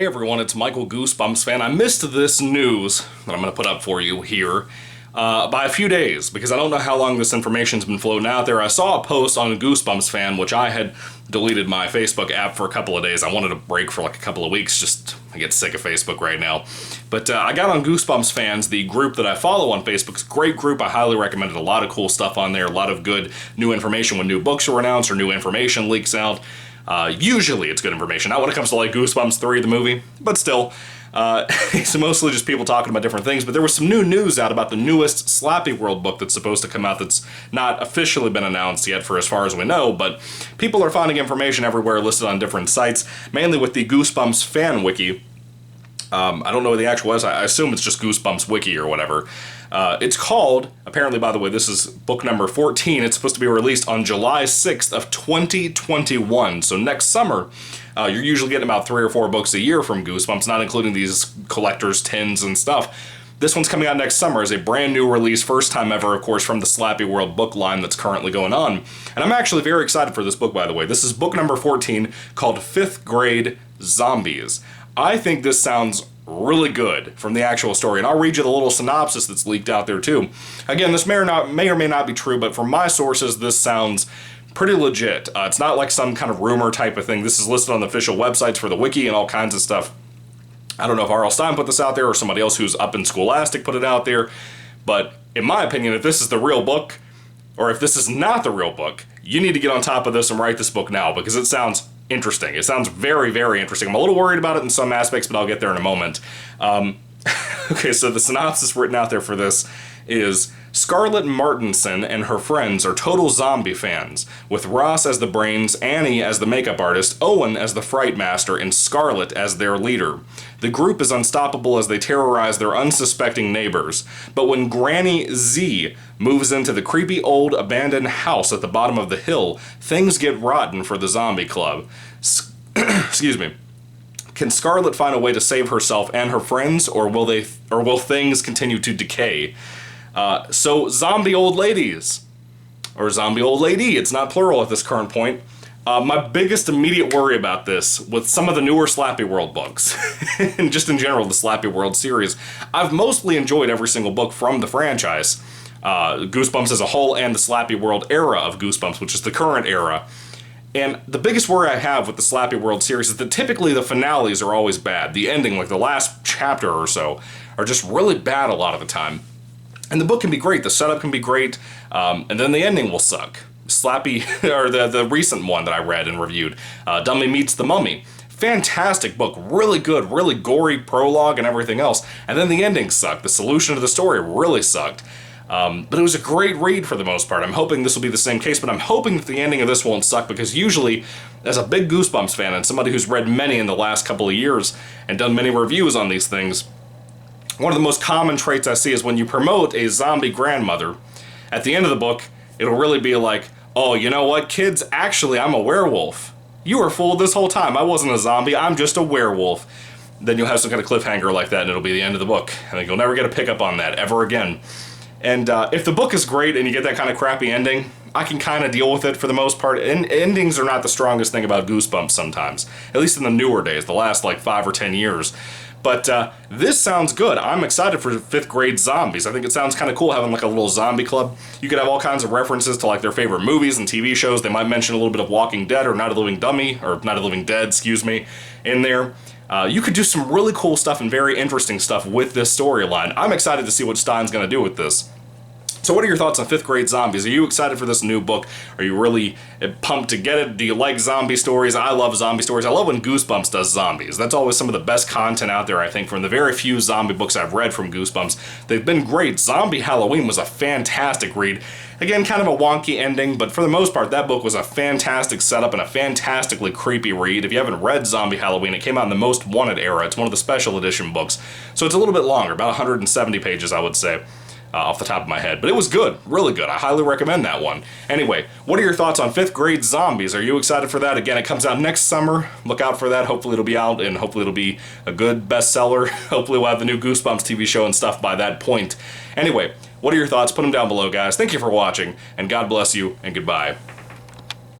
Hey everyone, it's Michael GoosebumpsFan. I missed this news that I'm going to put up for you here by a few days because I don't know how long this information's been floating out there. I saw a post on GoosebumpsFan, which I had deleted my Facebook app for a couple of days. I wanted a break for like a couple of weeks, just I get sick of Facebook right now. But I got on Goosebumps the group that I follow on Facebook. It's a great group. I highly recommend it. A lot of cool stuff on there, a lot of good new information when new books are announced or new information leaks out. Usually it's good information, not when it comes to like Goosebumps 3, the movie, but still. It's mostly just people talking about different things, but there was some new news out about the newest SlappyWorld book that's supposed to come out that's not officially been announced yet for as far as we know, but people are finding information everywhere listed on different sites, mainly with the GoosebumpsFan wiki. I don't know what the actual is. I assume it's just Goosebumps Wiki or whatever. It's called, apparently, by the way, this is book number 14. It's supposed to be released on July 6th of 2021. So next summer, you're usually getting about 3 or 4 books a year from Goosebumps, not including these collector's tins and stuff. This one's coming out next summer as a brand new release, first time ever, of course, from the SlappyWorld book line that's currently going on. And I'm actually very excited for this book, by the way. This is book number 14 called 5th Grade Zombies. I think this sounds really good from the actual story, and I'll read you the little synopsis that's leaked out there too. Again, this may or may not be true, but from my sources, this sounds pretty legit. It's not like some kind of rumor type of thing. This is listed on the official websites for the wiki and all kinds of stuff. I don't know if R.L. Stine put this out there or somebody else who's up in Scholastic put it out there, but in my opinion, if this is the real book, or if this is not the real book, you need to get on top of this and write this book now, because it sounds interesting. It sounds very, very interesting. I'm a little worried about it in some aspects, but I'll get there in a moment. Okay, so the synopsis written out there for this is: Scarlett Martinson and her friends are total zombie fans, with Ross as the brains, Annie as the makeup artist, Owen as the fright master, and Scarlett as their leader. The group is unstoppable as they terrorize their unsuspecting neighbors. But when Granny Z moves into the creepy old abandoned house at the bottom of the hill, things get rotten for the zombie club. Excuse me. Can Scarlett find a way to save herself and her friends, or will things continue to decay? So zombie old ladies, or zombie old lady, it's not plural at this current point. My biggest immediate worry about this, with some of the newer SlappyWorld books, and just in general the SlappyWorld series, I've mostly enjoyed every single book from the franchise. Goosebumps as a whole and the SlappyWorld era of Goosebumps, which is the current era. And the biggest worry I have with the SlappyWorld series is that typically the finales are always bad. The ending, like the last chapter or so, are just really bad a lot of the time. And the book can be great, the setup can be great, and then the ending will suck. Slappy, or the recent one that I read and reviewed, Dummy Meets the Mummy. Fantastic book, really good, really gory prologue and everything else, and then the ending sucked. The solution to the story really sucked. But it was a great read for the most part. I'm hoping this will be the same case, but I'm hoping that the ending of this won't suck, because usually, as a big Goosebumps fan and somebody who's read many in the last couple of years and done many reviews on these things, one of the most common traits I see is when you promote a zombie grandmother, at the end of the book, it'll really be like, oh, you know what, kids, actually, I'm a werewolf. You were fooled this whole time. I wasn't a zombie, I'm just a werewolf. Then you'll have some kind of cliffhanger like that, and it'll be the end of the book. And then you'll never get a pickup on that ever again. And if the book is great and you get that kind of crappy ending, I can kind of deal with it for the most part. Endings are not the strongest thing about Goosebumps sometimes, at least in the newer days, the last like 5 or 10 years. But this sounds good. I'm excited for 5th Grade Zombies. I think it sounds kind of cool having like a little zombie club. You could have all kinds of references to like their favorite movies and TV shows. They might mention a little bit of Walking Dead or Night of the Living Dummy, or Night of the Living Dead, excuse me, in there. You could do some really cool stuff and very interesting stuff with this storyline. I'm excited to see what Stine's going to do with this. So what are your thoughts on 5th Grade Zombies? Are you excited for this new book? Are you really pumped to get it? Do you like zombie stories? I love zombie stories. I love when Goosebumps does zombies. That's always some of the best content out there, I think, from the very few zombie books I've read from Goosebumps. They've been great. Zombie Halloween was a fantastic read. Again, kind of a wonky ending, but for the most part, that book was a fantastic setup and a fantastically creepy read. If you haven't read Zombie Halloween, it came out in the Most Wanted era. It's one of the special edition books, so it's a little bit longer, about 170 pages, I would say. Off the top of my head. But it was good, really good. I highly recommend that one. Anyway, what are your thoughts on 5th Grade Zombies? Are you excited for that? Again, it comes out next summer. Look out for that. Hopefully it'll be out, and hopefully it'll be a good bestseller. Hopefully we'll have the new Goosebumps TV show and stuff by that point. Anyway, what are your thoughts? Put them down below, guys. Thank you for watching, and God bless you, and goodbye.